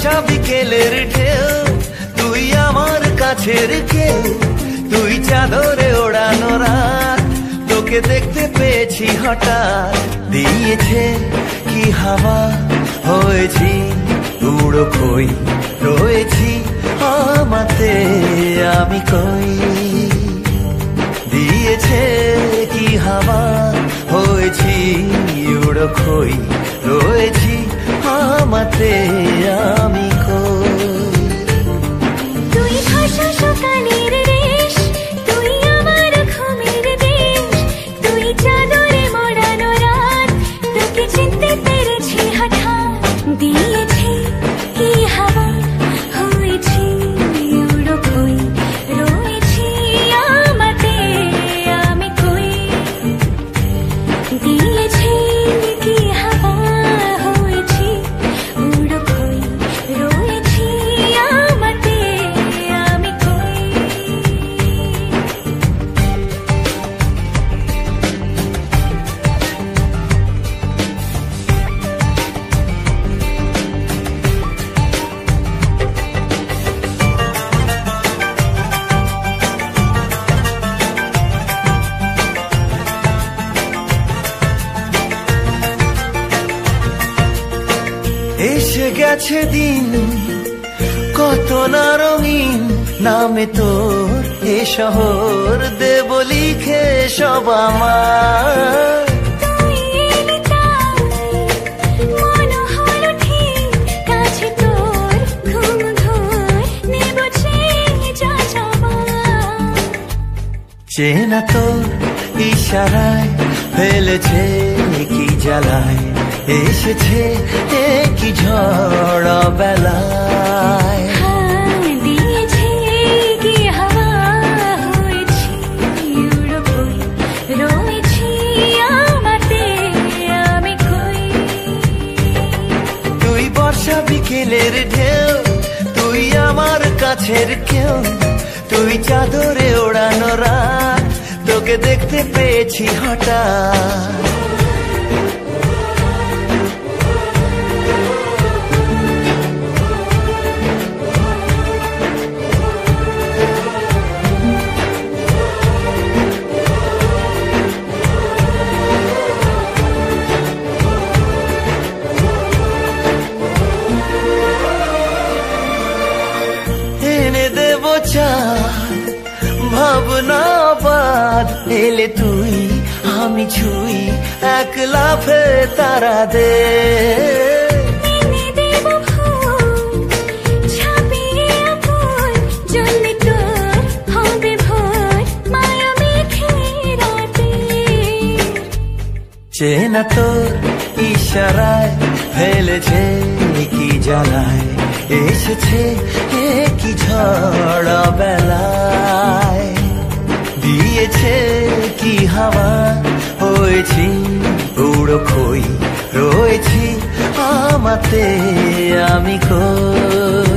বর্ষা বিকেলের ঢেউ, তুই আমার কাছের কেউ, তুই চাদরে ওড়ানো রাত, তোকে দেখতে পেয়েছি হঠাৎ। দিয়েছে কি হাওয়া, হয়েছি উড়ো খই, রয়েছি আমাতে আমি কই। দিয়েছে কি হাওয়া, হয়েছি উড়ো খই, রয়েছি আমাতে আমি কই। তুই ভাষা সকালের রেশ, তুই আমার ঘুমের দেশ, তুই চাদরে মোড়ানো রাত, তোকে চিনতে পেরেছি হঠাৎ। দিয়েছি কি হাওয়া, হয়েছি উড়ো খই, রয়েছি আমাতে আমি কই। দিয়েছি কি হাওয়া, হয়েছি উড়ো খই, রয়েছি আমাতে আমি কই। এসে গেছে দিন কত না রঙিন, নামে তোর এ শহর দেব লিখে সব আমার। তুই এলি তাই মন হলো ঠিক, কাছে তোর ঘুম ঘোর নেব চেয়ে যা যাবার। চেনা তোর ইশারায় ফেলেছে কি জ্বালায়, এসেছে কি ঝড় বেলায়। দিয়েছে কি হাওয়া, হয়েছি উড়ো খই, রয়েছি আমাতে আমি কই। তুই বর্ষা বিকেলের ঢেউ, তুই আমার কাছের কেউ, তুই চাদরে ওড়ানো রাত, তোকে দেখতে পেয়েছি হঠাৎ। এনে দেব চাঁদ ভাবনা বাদ, এলে তুই আমি ছুই এক লাফে তারা দে। এনে দেব ফুল ছাপিয়ে ফুল, জ্বলবে তোর হবে ভোর মায়া মেঘে রাতে। চেনা তোর ইশারায় ফেলেছে কি জ্বালায়, এসেছে কি ঝড় বেলায়। দিয়েছে কি হাওয়া, হয়েছি উড়ো খই, রয়েছি আমাতে আমি কই।